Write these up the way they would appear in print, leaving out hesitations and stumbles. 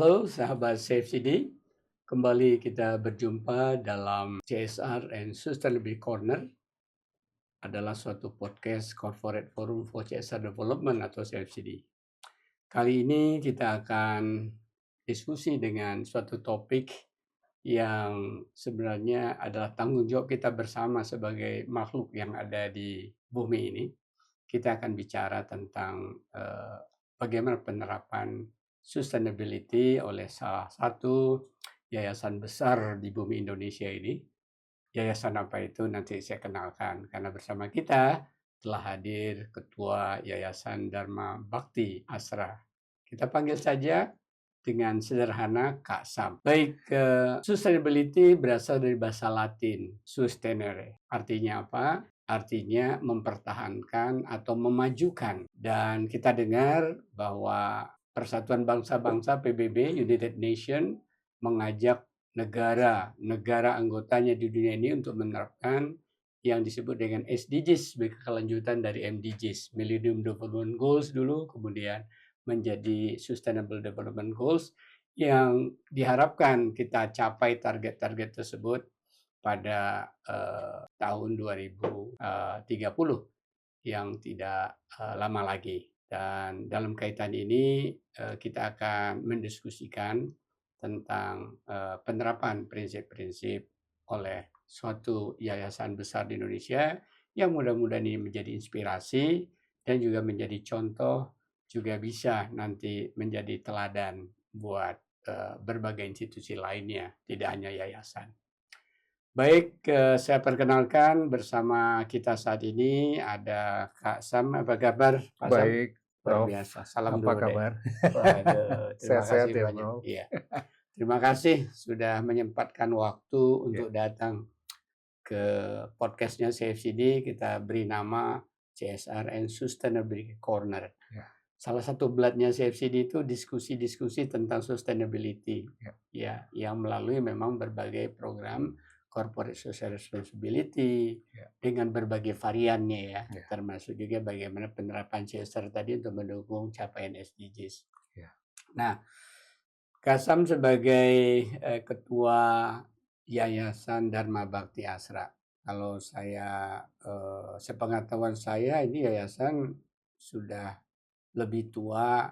Halo sahabat CFCD, kembali kita berjumpa dalam CSR and Sustainability Corner, adalah suatu podcast Corporate Forum for CSR Development atau CFCD. Kali ini kita akan diskusi dengan suatu topik yang sebenarnya adalah tanggung jawab kita bersama sebagai makhluk yang ada di bumi ini. Kita akan bicara tentang bagaimana penerapan sustainability oleh salah satu yayasan besar di bumi Indonesia ini. Yayasan apa itu nanti saya kenalkan, karena bersama kita telah hadir Ketua Yayasan Dharma Bakti Asra. Kita panggil saja dengan sederhana Kak Sam. Baik, sustainability berasal dari bahasa Latin, sustenere. Artinya apa? Artinya mempertahankan atau memajukan. Dan kita dengar bahwa Persatuan Bangsa-Bangsa PBB, United Nation, mengajak negara anggotanya di dunia ini untuk menerapkan yang disebut dengan SDGs sebagai kelanjutan dari MDGs, Millennium Development Goals dulu, kemudian menjadi Sustainable Development Goals, yang diharapkan kita capai target-target tersebut pada tahun 2030 yang tidak lama lagi. Dan dalam kaitan ini kita akan mendiskusikan tentang penerapan prinsip-prinsip oleh suatu yayasan besar di Indonesia yang mudah-mudahan ini menjadi inspirasi dan juga menjadi contoh, juga bisa nanti menjadi teladan buat berbagai institusi lainnya, tidak hanya yayasan. Baik, saya perkenalkan bersama kita saat ini ada Kak Sam. Apa kabar, Pak Sam? Baik, Luar Prof. biasa. Salam Apa dulu kabar? deh. Waduh, terima Sehat-sehat kasih ya, banyak. Prof. Iya. Terima kasih sudah menyempatkan waktu untuk datang ke podcastnya CFCD. Kita beri nama CSR and Sustainability Corner. Ya. Salah satu bloodnya CFCD itu diskusi-diskusi tentang sustainability, Ya. yang melalui memang berbagai program corporate social responsibility dengan berbagai variannya ya, termasuk juga bagaimana penerapan CSR tadi untuk mendukung capaian SDGs. Nah, Kasam sebagai ketua Yayasan Dharma Bakti Asra, kalau saya sepengetahuan saya ini yayasan sudah lebih tua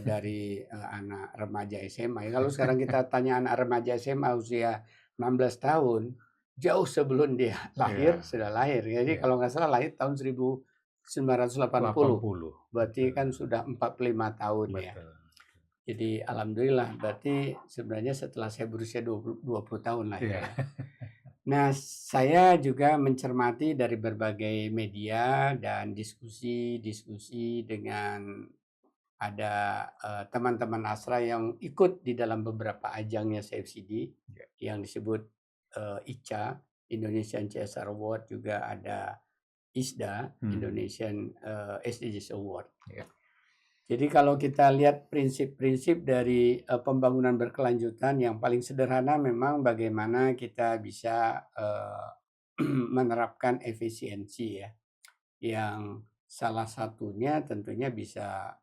dari anak remaja SMA. Kalau sekarang kita tanya anak remaja SMA usia 16 tahun, jauh sebelum dia lahir, sudah lahir. Jadi kalau nggak salah lahir tahun 1980. Berarti kan sudah 45 tahun. Betul. Ya. Jadi alhamdulillah, berarti sebenarnya setelah saya berusia 20 tahun lah ya. Nah, saya juga mencermati dari berbagai media dan diskusi dengan ada teman-teman Asra yang ikut di dalam beberapa ajangnya CFCD yang disebut ICA, Indonesian CSR Award, juga ada ISDA, Indonesian SDGs Award. Jadi kalau kita lihat prinsip-prinsip dari pembangunan berkelanjutan, yang paling sederhana memang bagaimana kita bisa menerapkan efisiensi ya, yang salah satunya tentunya bisa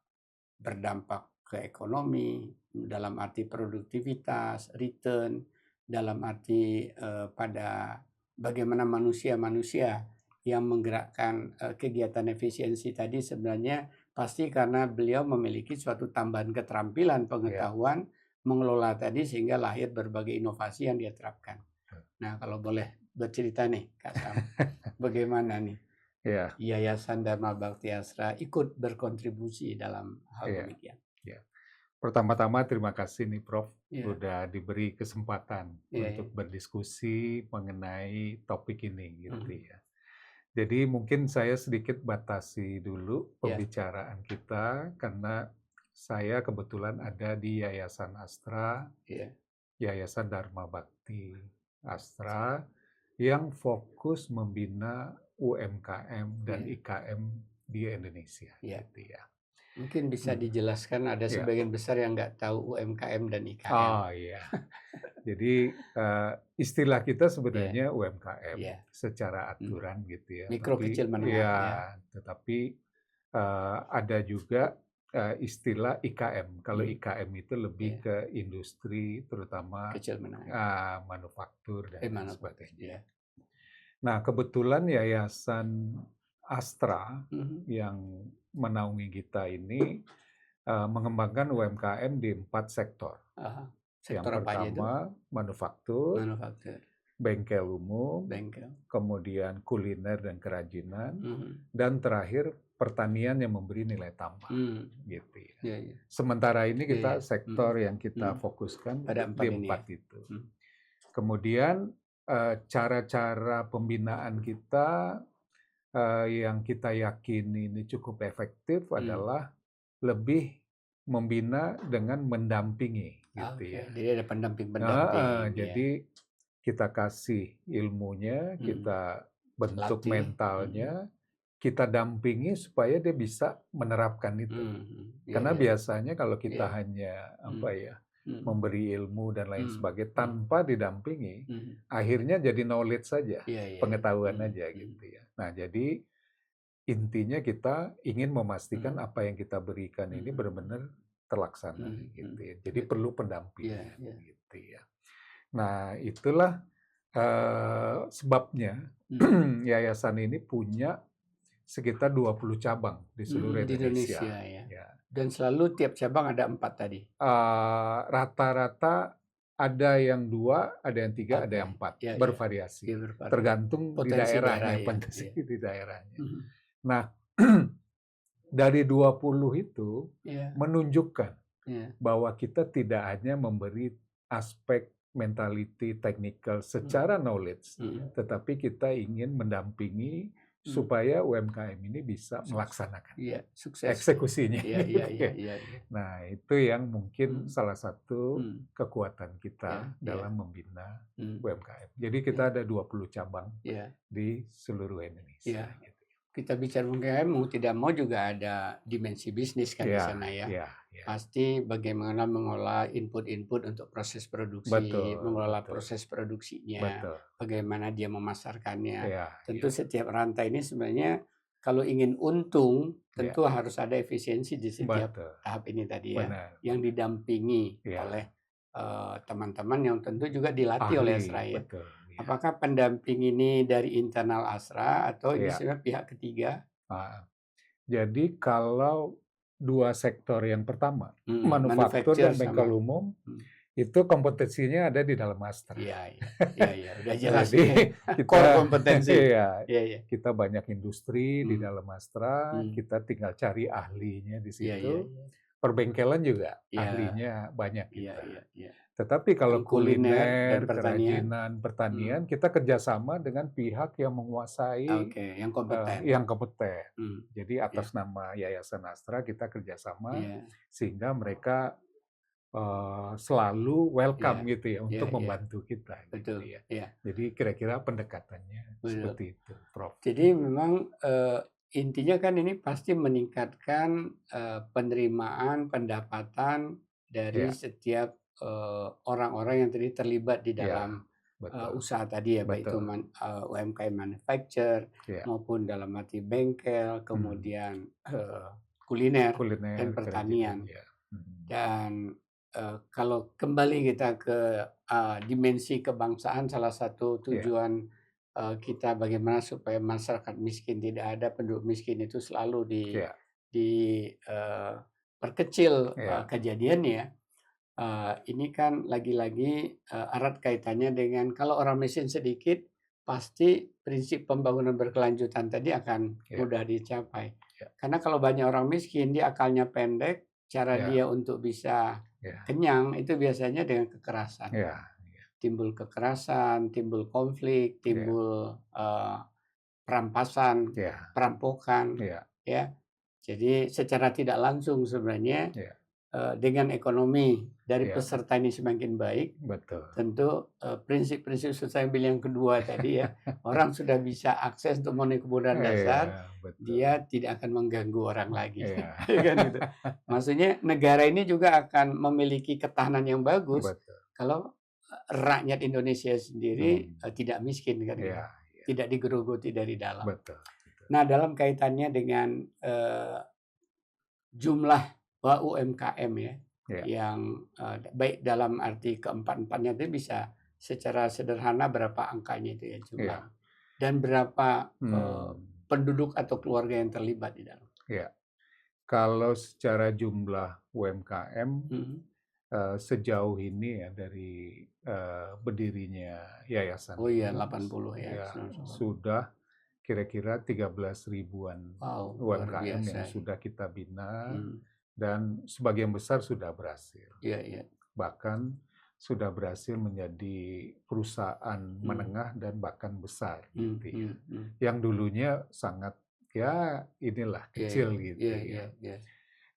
berdampak ke ekonomi dalam arti produktivitas, return, dalam arti pada bagaimana manusia-manusia yang menggerakkan kegiatan efisiensi tadi sebenarnya pasti karena beliau memiliki suatu tambahan keterampilan, pengetahuan mengelola tadi, sehingga lahir berbagai inovasi yang dia terapkan. Nah, kalau boleh bercerita nih Kak Sam, bagaimana nih Yayasan Dharma Bakti Asra ikut berkontribusi dalam hal demikian? Pertama-tama terima kasih nih Prof, sudah diberi kesempatan untuk berdiskusi mengenai topik ini gitu ya. Jadi mungkin saya sedikit batasi dulu pembicaraan kita, karena saya kebetulan ada di Yayasan Astra, Yayasan Dharma Bakti Astra, yang fokus membina UMKM dan IKM di Indonesia. Gitu ya. Mungkin bisa dijelaskan, ada sebagian besar yang nggak tahu UMKM dan IKM. Oh iya. Jadi istilah kita sebenarnya UMKM secara aturan gitu ya. Mikro kecil menengah. Tetapi ada juga istilah IKM. Kalau Hmm. IKM itu lebih Ya, ke industri, terutama kecil menengah. manufaktur dan lain Manufaktur. sebagainya. Ya. Nah, kebetulan Yayasan Astra Mhm. yang menaungi kita ini mengembangkan UMKM di 4 sektor. Aha. Yang Sektor apa aja itu? pertama manufaktur, Manufaktur, bengkel umum, bengkel. kemudian kuliner dan kerajinan, Mhm. dan terakhir pertanian yang memberi nilai tambah. Hmm. Gitu ya. Ya, ya. Sementara ini Ya, ya. kita sektor yang kita Hmm. fokuskan Pada di 4 ini ya. 4 itu. Hmm. Kemudian cara-cara pembinaan kita yang kita yakini ini cukup efektif adalah lebih membina dengan mendampingi gitu Oke, ya. jadi ada pendamping-pendamping, ya. Jadi kita kasih ilmunya, kita bentuk Latih. mentalnya, kita dampingi supaya dia bisa menerapkan itu. Ya, Karena ya. biasanya kalau kita Ya. hanya memberi ilmu dan lain sebagainya tanpa didampingi, akhirnya jadi knowledge saja, Ya, ya. pengetahuan aja gitu ya. Nah, jadi intinya kita ingin memastikan apa yang kita berikan ini benar-benar terlaksana gitu ya. Jadi perlu pendampingan gitu ya. Nah, itulah sebabnya yayasan ini punya sekitar 20 cabang di seluruh Di Indonesia. Indonesia ya. Ya. Dan selalu tiap cabang ada 4 tadi. Rata-rata ada yang 2, ada yang 3, ada yang 4, Ya, bervariasi. ya, bervariasi. Tergantung di Potensi daerahnya, daerah, potensi di daerahnya. Nah, dari 20 itu menunjukkan bahwa kita tidak hanya memberi aspek mentality technical secara knowledge, tetapi kita ingin mendampingi supaya UMKM ini bisa melaksanakan sukses eksekusinya. Iya. Nah, itu yang mungkin salah satu kekuatan kita dalam membina UMKM. Jadi kita ada 20 cabang di seluruh Indonesia. Kita bicara UMKM, mau tidak mau juga ada dimensi bisnis kan di sana ya. Pasti bagaimana mengolah input-input untuk proses produksi, mengelola proses produksinya, bagaimana dia memasarkannya. Tentu setiap rantai ini sebenarnya kalau ingin untung, tentu harus ada efisiensi di setiap tahap ini tadi ya, yang didampingi oleh teman-teman yang tentu juga dilatih oleh Astra ya. Apakah pendamping ini dari internal Astra atau ini sebenarnya pihak ketiga? Jadi kalau 2 sektor yang pertama, manufaktur dan bengkel umum, itu kompetensinya ada di dalam Astra. Iya, udah jelas. Jadi core kompetensi. Kita banyak industri di dalam Astra, kita tinggal cari ahlinya di situ. Perbengkelan juga ahlinya banyak kita. Tetapi kalau kuliner, kerajinan, pertanian, kita kerjasama dengan pihak yang menguasai, yang kompeten. Jadi atas nama Yayasan Astra kita kerjasama sehingga mereka selalu welcome gitu ya untuk membantu kita. Betul. Gitu ya. Jadi kira-kira pendekatannya seperti itu, Prof. Jadi memang intinya kan ini pasti meningkatkan penerimaan pendapatan dari setiap orang-orang yang tadi terlibat di dalam usaha tadi ya, baik itu UMKM manufacture maupun dalam arti bengkel, kemudian kuliner dan pertanian. Dan kalau kembali kita ke dimensi kebangsaan, salah satu tujuan kita bagaimana supaya masyarakat miskin tidak ada, penduduk miskin itu selalu perkecil kejadiannya. Ini kan lagi-lagi erat kaitannya dengan kalau orang miskin sedikit, pasti prinsip pembangunan berkelanjutan tadi akan mudah dicapai. Karena kalau banyak orang miskin, dia akalnya pendek, cara dia untuk bisa kenyang itu biasanya dengan kekerasan. Timbul kekerasan, timbul konflik, timbul perampasan, perampokan, ya. Jadi secara tidak langsung sebenarnya dengan ekonomi dari peserta ini semakin baik, tentu prinsip-prinsip sustainable yang kedua tadi ya, orang sudah bisa akses untuk memenuhi kebutuhan dasar, dia tidak akan mengganggu orang lagi. Kan gitu. Maksudnya negara ini juga akan memiliki ketahanan yang bagus kalau rakyat Indonesia sendiri tidak miskin kan, tidak digerogoti dari dalam. Nah, dalam kaitannya dengan jumlah UMKM ya, yang baik dalam arti keempat-empatnya itu bisa secara sederhana berapa angkanya itu ya jumlah, dan berapa penduduk atau keluarga yang terlibat di dalam. Kalau secara jumlah UMKM sejauh ini ya dari berdirinya yayasan, oh iya 80 ya, sudah kira-kira 13 ribuan UMKM yang sudah kita bina, dan sebagian besar sudah berhasil. Bahkan sudah berhasil menjadi perusahaan menengah dan bahkan besar, gitu ya. Yang dulunya sangat inilah kecil gitu ya.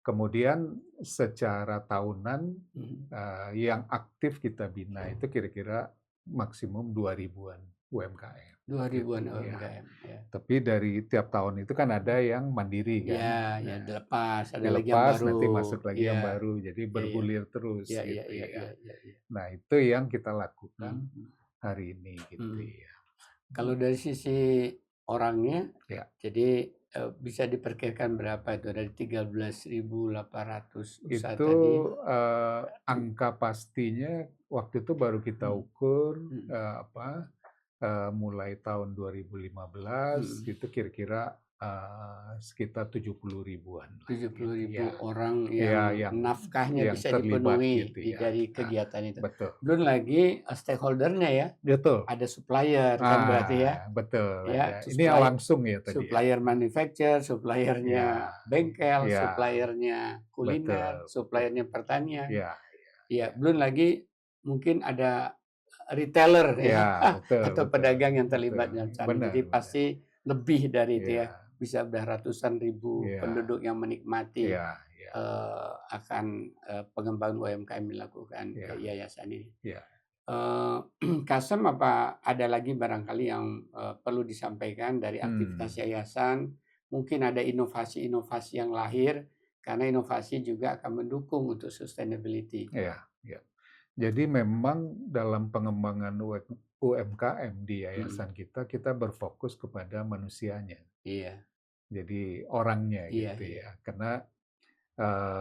Kemudian secara tahunan yang aktif kita bina itu kira-kira maksimum 2 ribuan UMKM. 2 ribuan UMKM. Tapi dari tiap tahun itu kan ada yang mandiri kan. Ya dilepas, ada lagi yang baru. Nanti masuk lagi yang baru, jadi bergulir terus gitu ya. Nah itu yang kita lakukan hari ini gitu ya. Kalau dari sisi orangnya, jadi bisa diperkirakan berapa itu dari 13.800 usaha itu tadi? Angka pastinya waktu itu baru kita ukur mulai tahun 2015 itu kira-kira sekitar 70 ribuan. 70 ribu orang yang nafkahnya bisa dipenuhi gitu dari kegiatan itu. Betul. Belum lagi stakeholdernya ya. Betul. Ada supplier kan berarti ya. Betul. Ya, ini yang langsung ya tadi. Supplier manufacturer, suppliernya bengkel, suppliernya kuliner, suppliernya pertanian. Ya, belum lagi mungkin ada retailer atau pedagang yang terlibat dalam sana. Jadi pasti lebih dari itu ya. Bisa udah ratusan ribu penduduk yang menikmati akan pengembangan UMKM dilakukan yayasan ini. Kasem, apa ada lagi barangkali yang perlu disampaikan dari aktivitas yayasan? Mungkin ada inovasi-inovasi yang lahir karena inovasi juga akan mendukung untuk sustainability. Jadi memang dalam pengembangan UMKM di yayasan kita berfokus kepada manusianya. Jadi orangnya gitu ya. Karena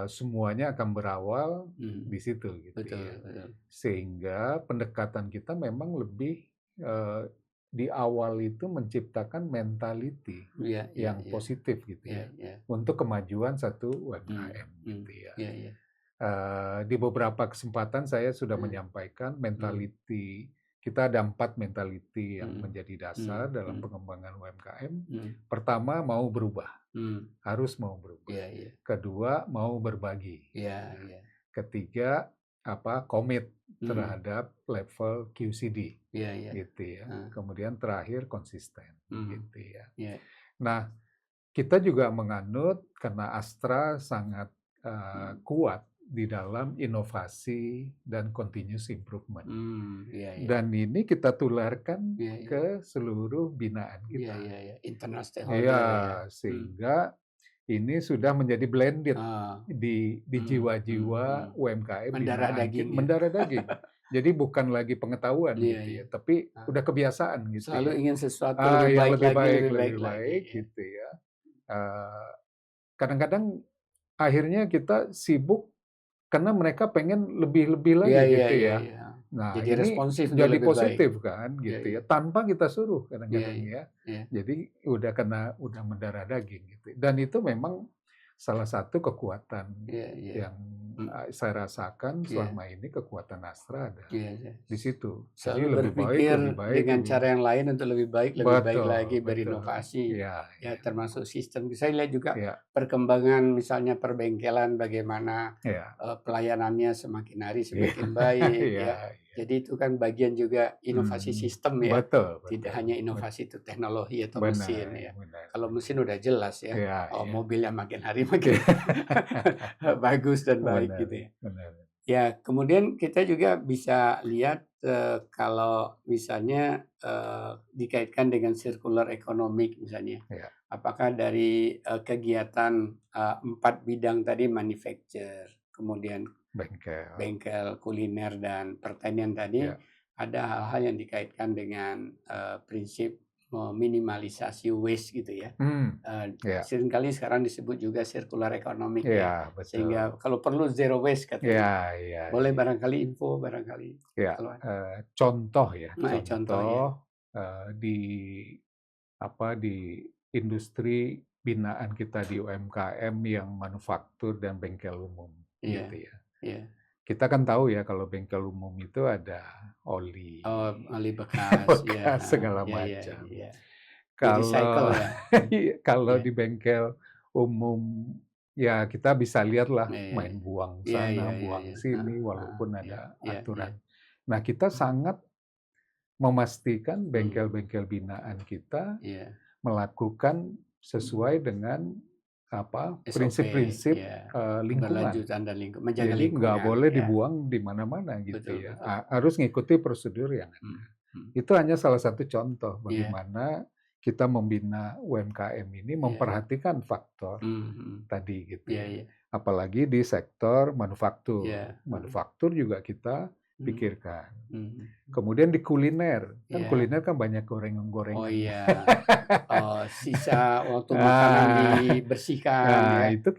semuanya akan berawal di situ gitu ya. Sehingga pendekatan kita memang lebih di awal itu menciptakan mentality yang positif gitu ya. Untuk kemajuan satu UMKM gitu ya. Di beberapa kesempatan saya sudah menyampaikan mentality. Kita ada 4 mentality yang menjadi dasar dalam pengembangan UMKM. Pertama, mau berubah. Harus mau berubah. Kedua, mau berbagi. Ketiga, komit terhadap level QCD. Gitu ya. Kemudian terakhir konsisten. Gitu ya. Nah, kita juga menganut karena Astra sangat kuat di dalam inovasi dan continuous improvement. Dan ini kita tularkan ke seluruh binaan kita. Internal stakeholder. Sehingga ini sudah menjadi blended di jiwa-jiwa UMKM mendarah daging. Jadi bukan lagi pengetahuan gitu ya, tapi udah kebiasaan gitu. Selalu ingin sesuatu yang lebih baik gitu ya. Kadang-kadang akhirnya kita sibuk karena mereka pengen lebih-lebih lagi gitu ya. Nah, jadi ini responsif, jadi positif kan gitu ya. Tanpa kita suruh kadang-kadang ya. Jadi udah mendarah daging gitu. Dan itu memang salah satu kekuatan yang saya rasakan selama ini, kekuatan Astra ada di situ. Selalu berpikir dengan cara yang lain untuk lebih baik lagi, berinovasi. Termasuk sistem. Saya lihat juga perkembangan misalnya perbengkelan, bagaimana pelayanannya semakin hari semakin baik. Jadi itu kan bagian juga inovasi sistem ya. Tidak hanya inovasi itu teknologi atau mesin ya. Kalau mesin udah jelas ya. Mobilnya makin hari makin bagus dan baik gitu ya. Ya, kemudian kita juga bisa lihat kalau misalnya dikaitkan dengan circular economic misalnya. Apakah dari kegiatan 4 bidang tadi, manufacture, kemudian bengkel, kuliner, dan pertanian tadi, ada hal-hal yang dikaitkan dengan prinsip meminimalisasi waste gitu ya. Seringkali sekarang disebut juga circular economic ya. Betul. Sehingga kalau perlu zero waste katanya. Boleh barangkali info barangkali. Kalau contoh ya. Contoh di industri binaan kita di UMKM yang manufaktur dan bengkel umum gitu ya. Kita kan tahu ya kalau bengkel umum itu ada oli bekas, segala macam. Kalau di bengkel umum ya kita bisa lihatlah main buang sana, buang sini, walaupun ada aturan. Nah, kita sangat memastikan bengkel-bengkel binaan kita melakukan sesuai dengan prinsip-prinsip lingkungan. Jadi nggak boleh dibuang di mana-mana gitu ya. Harus ngikuti prosedur yang ada. Itu hanya salah satu contoh bagaimana kita membina UMKM ini memperhatikan faktor tadi gitu ya. Apalagi di sektor manufaktur. Manufaktur juga kita pikirkan. Kemudian di kuliner, kan kuliner kan banyak gorengan-gorengan. Sisa waktu makanan dibersihkan. Nah, itu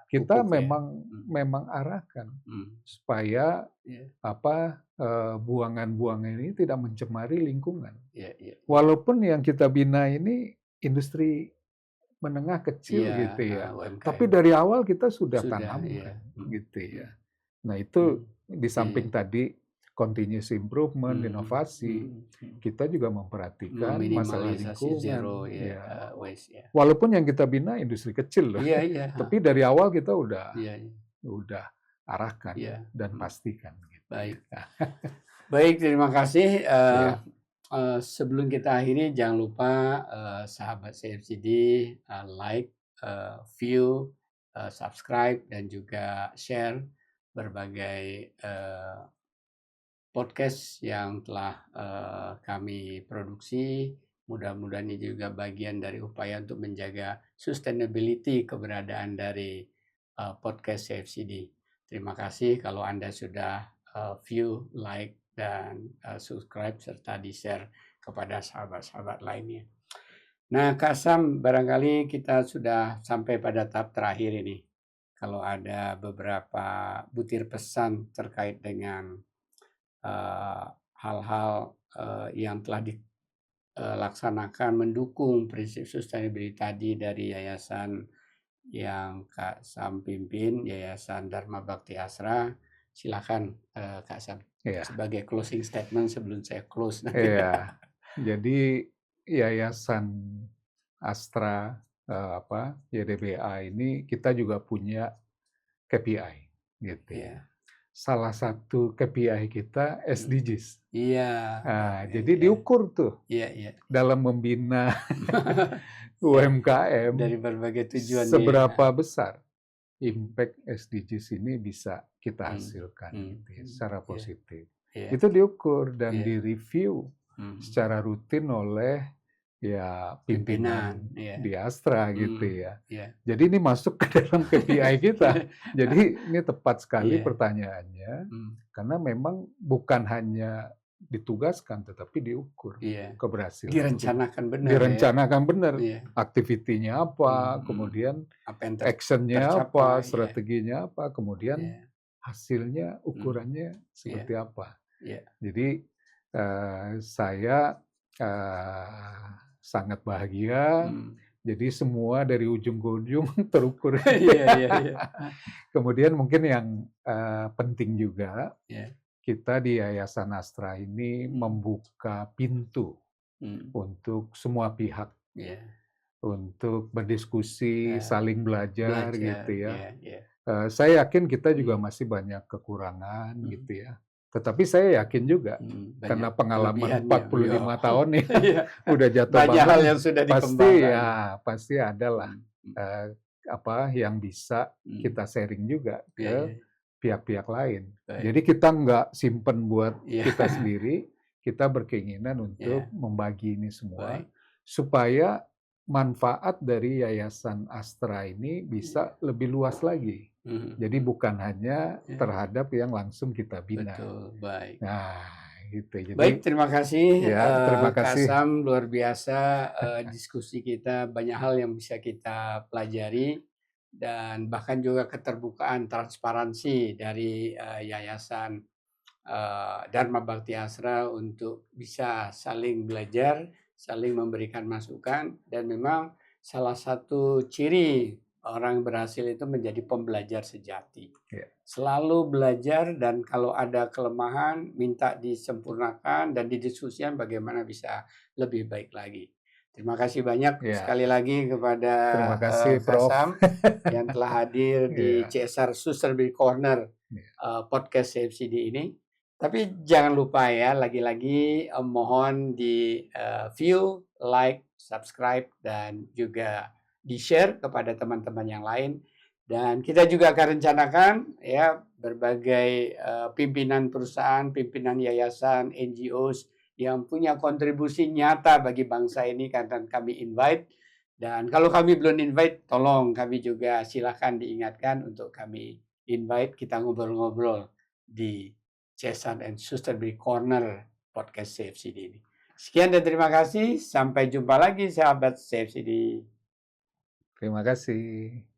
kita memang arahkan supaya buangan-buangan ini tidak mencemari lingkungan. Walaupun yang kita bina ini industri menengah kecil gitu ya. Tapi dari awal kita sudah tanamkan gitu ya. Nah, itu di samping tadi continuous improvement, inovasi, kita juga memperhatikan masalah lingkungan. Walaupun yang kita bina industri kecil loh, tapi dari awal kita udah arahkan dan pastikan. Gitu. Baik, terima kasih. Sebelum kita akhiri, jangan lupa sahabat CFCD like, view, subscribe, dan juga share berbagai podcast yang telah kami produksi. Mudah-mudahan ini juga bagian dari upaya untuk menjaga sustainability keberadaan dari podcast CFCD. Terima kasih kalau Anda sudah view, like, dan subscribe serta di-share kepada sahabat-sahabat lainnya. Nah, Kak Sam, barangkali kita sudah sampai pada tahap terakhir ini. Kalau ada beberapa butir pesan terkait dengan hal-hal yang telah dilaksanakan mendukung prinsip sustainability tadi dari yayasan yang Kak Sam pimpin, Yayasan Dharma Bakti Asra, silakan Kak Sam sebagai closing statement sebelum saya close. Jadi Yayasan Astra YDBA ini kita juga punya KPI gitu ya. Salah satu KPI kita SDGs. Jadi diukur tuh dalam membina UMKM dari berbagai tujuan seberapa besar impact SDGs ini bisa kita hasilkan gitu ya, secara positif. Itu diukur dan direview secara rutin oleh pimpinan di Astra gitu ya. Jadi ini masuk ke dalam KPI kita. Jadi ini tepat sekali pertanyaannya, karena memang bukan hanya ditugaskan tetapi diukur keberhasilan. Direncanakan benar. Aktivitinya apa, kemudian actionnya apa, strateginya apa, kemudian hasilnya, ukurannya seperti apa. Jadi saya sangat bahagia. Jadi semua dari ujung ke ujung terukur. Kemudian mungkin yang penting juga, kita di Yayasan Astra ini membuka pintu untuk semua pihak untuk berdiskusi, saling belajar gitu ya. Saya yakin kita juga masih banyak kekurangan gitu ya. Tetapi saya yakin juga karena pengalaman 45 tahun nih udah jatuh bangun, hal yang sudah pasti adalah yang bisa kita sharing juga ke pihak-pihak lain. Jadi kita nggak simpen buat kita sendiri, kita berkeinginan untuk membagi ini semua supaya manfaat dari Yayasan Astra ini bisa lebih luas lagi. Jadi bukan hanya terhadap yang langsung kita bina. Betul, baik. Nah, gitu. Jadi Baik, terima kasih ya terima Kak kasih. Sam, luar biasa diskusi kita, banyak hal yang bisa kita pelajari dan bahkan juga keterbukaan, transparansi dari Yayasan Dharma Bhakti Asra untuk bisa saling belajar, saling memberikan masukan, dan memang salah satu ciri orang berhasil itu menjadi pembelajar sejati. Ya. Selalu belajar dan kalau ada kelemahan minta disempurnakan dan didiskusikan bagaimana bisa lebih baik lagi. Terima kasih banyak Ya, sekali lagi kepada terima kasih Kak Prof. Sam yang telah hadir di Ya, CSR Sustainability Corner ya. podcast CFCD ini. Tapi jangan lupa ya, lagi-lagi mohon di view, like, subscribe, dan juga di-share kepada teman-teman yang lain. Dan kita juga akan rencanakan ya berbagai pimpinan perusahaan, pimpinan yayasan, NGOs yang punya kontribusi nyata bagi bangsa ini akan kami invite. Dan kalau kami belum invite, tolong kami juga silakan diingatkan untuk kami invite, kita ngobrol-ngobrol di CSR and Sustainability Corner podcast CFCD ini. Sekian dan terima kasih. Sampai jumpa lagi sahabat CFCD. Terima kasih.